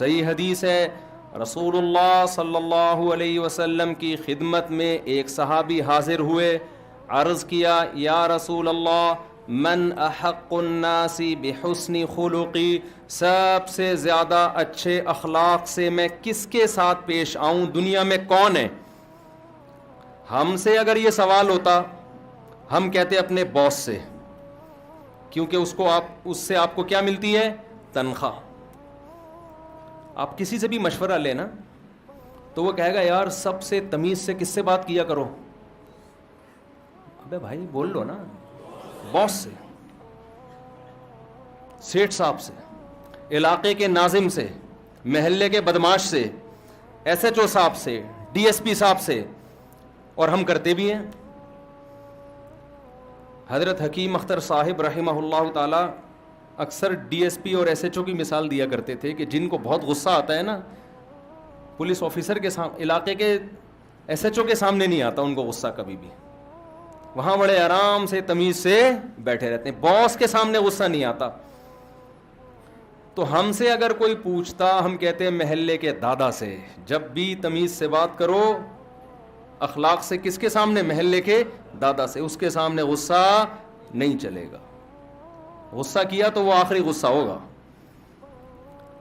صحیح حدیث ہے، رسول اللہ صلی اللہ علیہ وسلم کی خدمت میں ایک صحابی حاضر ہوئے، عرض کیا یا رسول اللہ من احق الناس بحسن خلقی، سب سے زیادہ اچھے اخلاق سے میں کس کے ساتھ پیش آؤں، دنیا میں کون ہے؟ ہم سے اگر یہ سوال ہوتا ہم کہتے اپنے باس سے، کیونکہ اس سے آپ کو کیا ملتی ہے؟ تنخواہ۔ آپ کسی سے بھی مشورہ لینا تو وہ کہے گا یار سب سے تمیز سے کس سے بات کیا کرو؟ ابے بھائی بول لو نا، باس سے، سیٹھ صاحب سے، علاقے کے ناظم سے، محلے کے بدماش سے، ایس ایچ او صاحب سے، ڈی ایس پی صاحب سے، اور ہم کرتے بھی ہیں۔ حضرت حکیم اختر صاحب رحمہ اللہ تعالی اکثر ڈی ایس پی اور ایس ایچ او کی مثال دیا کرتے تھے کہ جن کو بہت غصہ آتا ہے نا، پولیس آفیسر کے سامنے، علاقے کے ایس ایچ او کے سامنے نہیں آتا ان کو غصہ کبھی بھی، وہاں بڑے آرام سے تمیز سے بیٹھے رہتے ہیں، باس کے سامنے غصہ نہیں آتا۔ تو ہم سے اگر کوئی پوچھتا ہم کہتے ہیں محلے کے دادا سے، جب بھی تمیز سے بات کرو، اخلاق سے، کس کے سامنے؟ محلے کے دادا سے، اس کے سامنے غصہ نہیں چلے گا، غصہ کیا تو وہ آخری غصہ ہوگا۔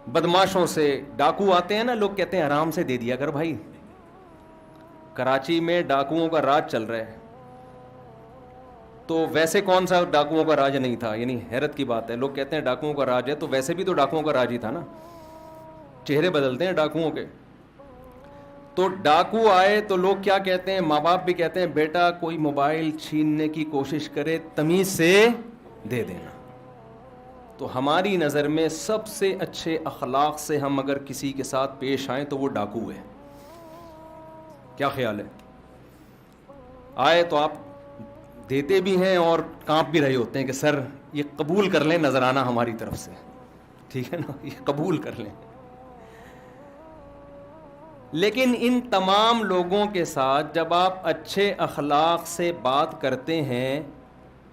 بدماشوں سے، ڈاکو آتے ہیں نا، لوگ کہتے ہیں آرام سے دے دیا کر بھائی، کراچی میں ڈاکوؤں کا راج چل رہا ہے، تو ویسے کون سا ڈاکوؤں کا راج نہیں تھا؟ یعنی حیرت کی بات ہے، لوگ کہتے ہیں ڈاکوؤں کا راج ہے، تو ویسے بھی تو ڈاکوؤں کا راج ہی تھا نا، چہرے بدلتے ہیں ڈاکوؤں کے۔ تو ڈاکو آئے تو لوگ کیا کہتے ہیں، ماں باپ بھی کہتے ہیں بیٹا کوئی موبائل چھیننے کی کوشش کرے تمیز سے دے دینا۔ تو ہماری نظر میں سب سے اچھے اخلاق سے ہم اگر کسی کے ساتھ پیش آئیں تو وہ ڈاکو ہے۔ کیا خیال ہے؟ آئے تو آپ دیتے بھی ہیں اور کانپ بھی رہے ہوتے ہیں کہ سر یہ قبول کر لیں نذرانہ ہماری طرف سے، ٹھیک ہے نا، یہ قبول کر لیں۔ لیکن ان تمام لوگوں کے ساتھ جب آپ اچھے اخلاق سے بات کرتے ہیں،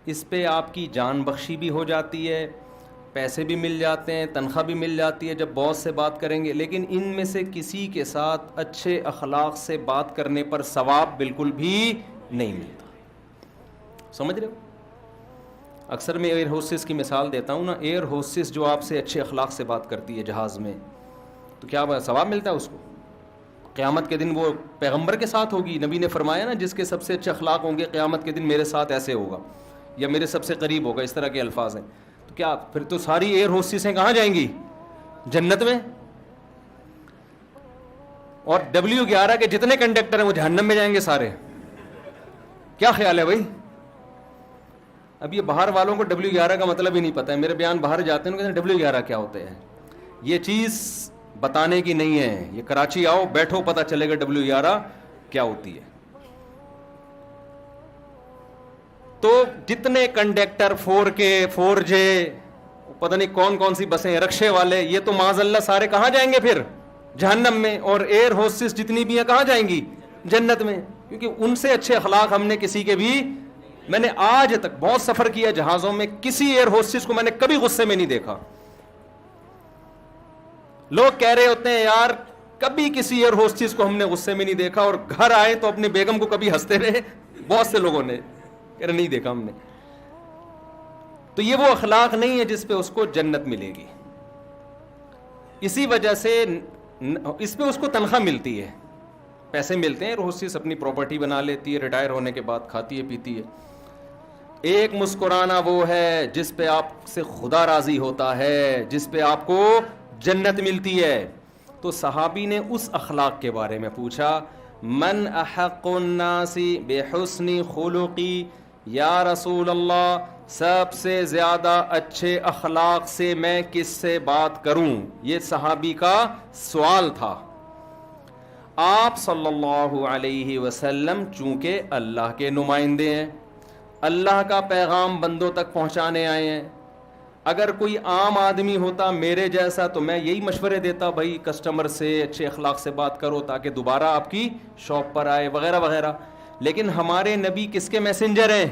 اس پہ آپ کی جان بخشی بھی ہو جاتی ہے، پیسے بھی مل جاتے ہیں، تنخواہ بھی مل جاتی ہے جب باس سے بات کریں گے۔ لیکن ان میں سے کسی کے ساتھ اچھے اخلاق سے بات کرنے پر ثواب بالکل بھی نہیں ملتا۔ سمجھ رہے ہو؟ اکثر میں ایئر ہوسٹس کی مثال دیتا ہوں نا، ایئر ہوسٹس جو آپ سے اچھے اخلاق سے بات کرتی ہے جہاز میں، تو کیا ثواب ملتا ہے اس کو؟ قیامت کے دن وہ پیغمبر کے ساتھ ہوگی، نبی نے فرمایا نا جس کے سب سے اچھے اخلاق ہوں گے قیامت کے دن میرے ساتھ ایسے ہوگا، یا میرے سب سے قریب ہوگا، اس طرح کے الفاظ ہیں۔ تو کیا پھر تو ساری ایئر ہوسٹسیں کہاں جائیں گی؟ جنت میں۔ اور W11 کے جتنے کنڈکٹر ہیں وہ جہنم میں جائیں گے سارے۔ کیا خیال ہے بھائی؟ اب یہ باہر والوں کو W11 کا مطلب ہی نہیں پتہ ہے، میرے بیان باہر جاتے ہیں کہتے ہیں W11 کیا ہوتے ہیں، یہ چیز بتانے کی نہیں ہے، یہ کراچی آؤ بیٹھو پتہ چلے گا W11 کیا ہوتی ہے۔ تو جتنے کنڈکٹر 4K 4J پتہ نہیں کون کون سی بسیں، رکشے والے، یہ تو معاذ اللہ سارے کہاں جائیں گے پھر؟ جہنم میں۔ اور ایئر ہوسٹس جتنی بھی ہیں کہاں جائیں گی؟ جنت میں، کیونکہ ان سے اچھے اخلاق ہم نے کسی کے بھی، میں نے آج تک بہت سفر کیا جہازوں میں، کسی ایئر ہوسٹس کو میں نے کبھی غصے میں نہیں دیکھا۔ لوگ کہہ رہے ہوتے ہیں یار کبھی کسی ایئر ہوسٹس کو ہم نے غصے میں نہیں دیکھا، اور گھر آئے تو اپنی بیگم کو کبھی ہنستے رہے، بہت سے لوگوں نے کہہ رہے نہیں دیکھا ہم نے۔ تو یہ وہ اخلاق نہیں ہے جس پہ اس کو جنت ملے گی۔ اسی وجہ سے اس پہ اس کو تنخواہ ملتی ہے، پیسے ملتے ہیں، ایئر ہوسٹس اپنی پراپرٹی بنا لیتی ہے، ریٹائر ہونے کے بعد کھاتی ہے پیتی ہے۔ ایک مسکرانا وہ ہے جس پہ آپ سے خدا راضی ہوتا ہے، جس پہ آپ کو جنت ملتی ہے۔ تو صحابی نے اس اخلاق کے بارے میں پوچھا، من احق الناس بحسن خلقی، یا رسول اللہ سب سے زیادہ اچھے اخلاق سے میں کس سے بات کروں؟ یہ صحابی کا سوال تھا۔ آپ صلی اللہ علیہ وسلم چونکہ اللہ کے نمائندے ہیں، اللہ کا پیغام بندوں تک پہنچانے آئے ہیں، اگر کوئی عام آدمی ہوتا میرے جیسا تو میں یہی مشورے دیتا، بھائی کسٹمر سے اچھے اخلاق سے بات کرو تاکہ دوبارہ آپ کی شاپ پر آئے وغیرہ وغیرہ۔ لیکن ہمارے نبی کس کے میسنجر ہیں؟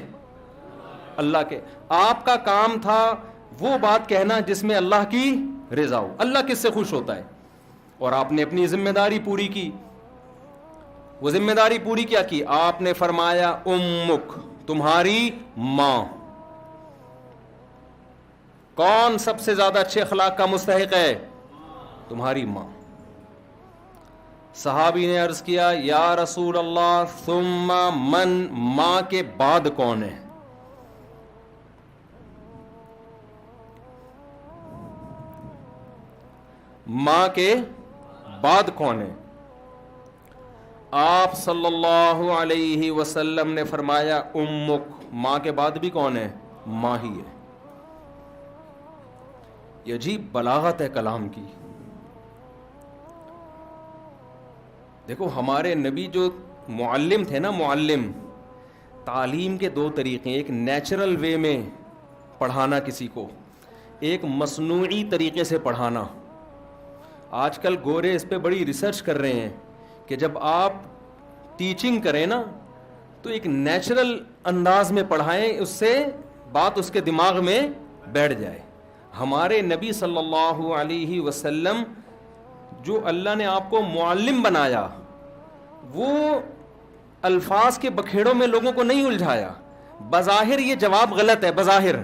اللہ کے۔ آپ کا کام تھا وہ بات کہنا جس میں اللہ کی رضا ہو۔ اللہ کس سے خوش ہوتا ہے؟ اور آپ نے اپنی ذمہ داری پوری کی. وہ ذمہ داری پوری کیا کی؟ آپ نے فرمایا امک، تمہاری ماں. کون سب سے زیادہ اچھے اخلاق کا مستحق ہے؟ تمہاری ماں. صحابی نے عرض کیا یا رسول اللہ ثم من، ماں کے بعد کون ہے؟ ماں کے بعد کون ہے؟ آپ صلی اللہ علیہ وسلم نے فرمایا امک، ماں کے بعد بھی کون ہے؟ ماں ہی ہے. یہ عجیب بلاغت ہے کلام کی. دیکھو ہمارے نبی جو معلم تھے نا، معلم، تعلیم کے دو طریقے، ایک نیچرل وے میں پڑھانا کسی کو، ایک مصنوعی طریقے سے پڑھانا. آج کل گورے اس پہ بڑی ریسرچ کر رہے ہیں کہ جب آپ ٹیچنگ کریں نا تو ایک نیچرل انداز میں پڑھائیں، اس سے بات اس کے دماغ میں بیٹھ جائے. ہمارے نبی صلی اللہ علیہ وسلم جو اللہ نے آپ کو معلم بنایا، وہ الفاظ کے بکھیڑوں میں لوگوں کو نہیں الجھایا. بظاہر یہ جواب غلط ہے، بظاہر.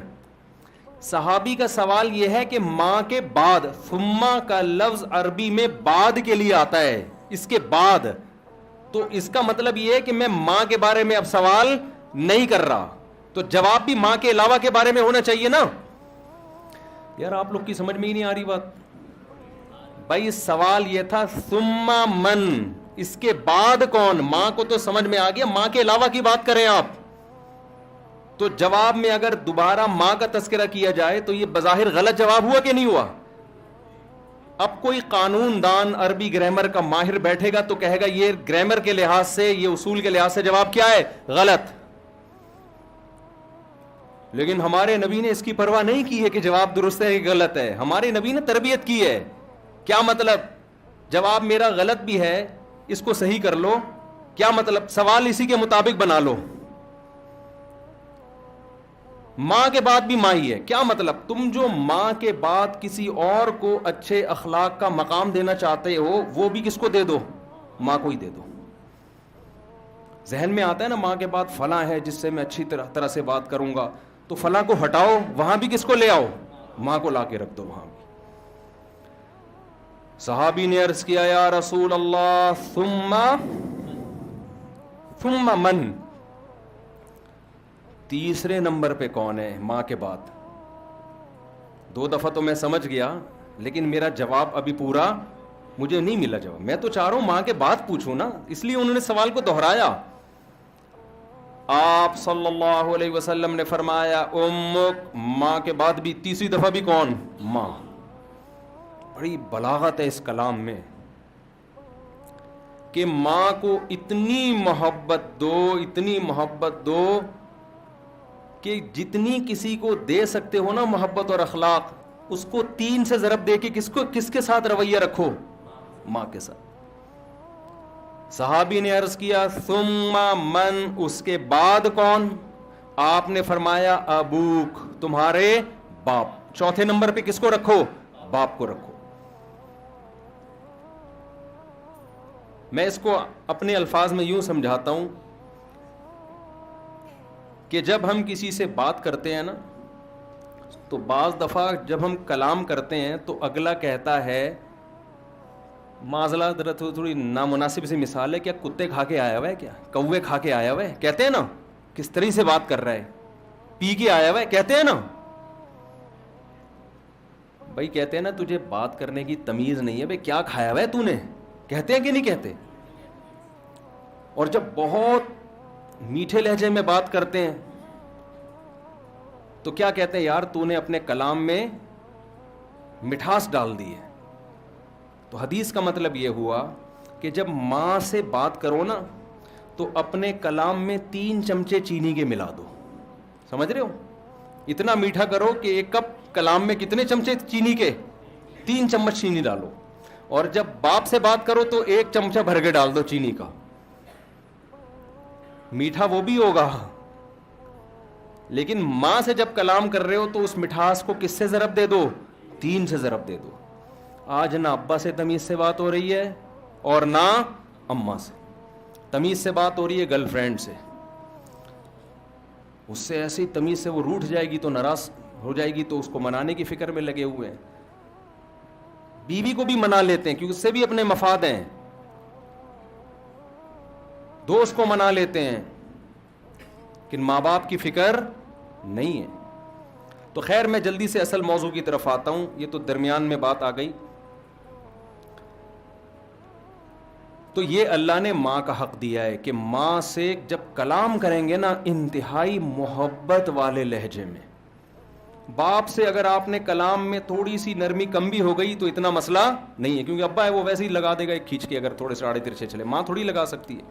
صحابی کا سوال یہ ہے کہ ماں کے بعد، ثم کا لفظ عربی میں بعد کے لیے آتا ہے، اس کے بعد. تو اس کا مطلب یہ ہے کہ میں ماں کے بارے میں اب سوال نہیں کر رہا، تو جواب بھی ماں کے علاوہ کے بارے میں ہونا چاہیے نا. یار آپ لوگ کی سمجھ میں ہی نہیں آ رہی بات. بھائی سوال یہ تھا ثم من، اس کے بعد کون؟ ماں کو تو سمجھ میں آ گیا، ماں کے علاوہ کی بات کریں آپ. تو جواب میں اگر دوبارہ ماں کا تذکرہ کیا جائے تو یہ بظاہر غلط جواب ہوا کہ نہیں ہوا؟ اب کوئی قانون دان عربی گرامر کا ماہر بیٹھے گا تو کہے گا یہ گرامر کے لحاظ سے، یہ اصول کے لحاظ سے جواب کیا ہے؟ غلط. لیکن ہمارے نبی نے اس کی پرواہ نہیں کی ہے کہ جواب درست ہے کہ غلط ہے. ہمارے نبی نے تربیت کی ہے. کیا مطلب؟ جواب میرا غلط بھی ہے، اس کو صحیح کر لو. کیا مطلب؟ سوال اسی کے مطابق بنا لو. ماں کے بعد بھی ماں ہی ہے. کیا مطلب؟ تم جو ماں کے بعد کسی اور کو اچھے اخلاق کا مقام دینا چاہتے ہو، وہ بھی کس کو دے دو؟ ماں کو ہی دے دو. ذہن میں آتا ہے نا ماں کے بعد فلاں ہے جس سے میں اچھی طرح سے بات کروں گا، تو فلاں کو ہٹاؤ، وہاں بھی کس کو لے آؤ؟ ماں کو لا کے رکھ دو وہاں بھی. صحابی نے عرض کیا یا رسول اللہ ثم من، تیسرے نمبر پہ کون ہے ماں کے بعد؟ 2 دفعہ تو میں سمجھ گیا، لیکن میرا جواب ابھی پورا مجھے نہیں ملا جواب. میں تو چاہ رہا ہوں ماں کے بعد پوچھوں نا، اس لیے انہوں نے سوال کو دہرایا. آپ صلی اللہ علیہ وسلم نے فرمایا امک، ماں کے بعد بھی تیسری دفعہ بھی کون؟ ماں. بڑی بلاغت ہے اس کلام میں کہ ماں کو اتنی محبت دو، اتنی محبت دو کہ جتنی کسی کو دے سکتے ہو نا محبت اور اخلاق، اس کو 3 سے ضرب دے کے کس کے ساتھ رویہ رکھو؟ ماں کے ساتھ. صحابی نے عرض کیا ثم من، اس کے بعد کون؟ آپ نے فرمایا ابوک، تمہارے باپ. چوتھے نمبر پہ کس کو رکھو؟ باپ کو رکھو. میں اس کو اپنے الفاظ میں یوں سمجھاتا ہوں کہ جب ہم کسی سے بات کرتے ہیں نا تو بعض دفعہ جب ہم کلام کرتے ہیں تو اگلا کہتا ہے، معذلہ تھوڑی نامناسب سی مثال ہے، کیا کتے کھا کے آیا ہوا ہے؟ کیا کوے کھا کے آیا ہوا ہے؟ کہتے ہیں نا. کس طرح سے بات کر رہا ہے؟ پی کے آیا ہوا ہے، کہتے ہیں نا. بھائی کہتے ہیں نا تجھے بات کرنے کی تمیز نہیں ہے، بھائی کیا کھایا ہوا ہے تو نے؟ کہتے ہیں کہ نہیں کہتے؟ اور جب بہت میٹھے لہجے میں بات کرتے ہیں تو کیا کہتے ہیں؟ یار تو نے اپنے کلام میں مٹھاس ڈال دی ہے. تو حدیث کا مطلب یہ ہوا کہ جب ماں سے بات کرو نا تو اپنے کلام میں 3 چمچے چینی کے ملا دو. سمجھ رہے ہو؟ اتنا میٹھا کرو کہ 1 کپ کلام میں کتنے چمچے چینی کے؟ 3 چمچ چینی ڈالو. اور جب باپ سے بات کرو تو 1 چمچہ بھر کے ڈال دو چینی کا. میٹھا وہ بھی ہوگا، لیکن ماں سے جب کلام کر رہے ہو تو اس مٹھاس کو کس سے ضرب دے دو؟ 3 سے ضرب دے دو. آج نہ ابا سے تمیز سے بات ہو رہی ہے اور نہ اماں سے. تمیز سے بات ہو رہی ہے گرل فرینڈ سے, اس سے ایسی تمیز سے وہ روٹھ جائے گی تو ناراض ہو جائے گی, تو اس کو منانے کی فکر میں لگے ہوئے ہیں. بیوی کو بھی منا لیتے ہیں کیونکہ اس سے بھی اپنے مفاد ہیں, دوست کو منا لیتے ہیں, لیکن ماں باپ کی فکر نہیں ہے. تو خیر میں جلدی سے اصل موضوع کی طرف آتا ہوں, یہ تو درمیان میں بات آ گئی. تو یہ اللہ نے ماں کا حق دیا ہے کہ ماں سے جب کلام کریں گے نا انتہائی محبت والے لہجے میں. باپ سے اگر آپ نے کلام میں تھوڑی سی نرمی کم بھی ہو گئی تو اتنا مسئلہ نہیں ہے, کیونکہ ابا ہے وہ ویسے ہی لگا دے گا ایک کھینچ کے, اگر تھوڑے سے آڑے ترچھے چلے. ماں تھوڑی لگا سکتی ہے.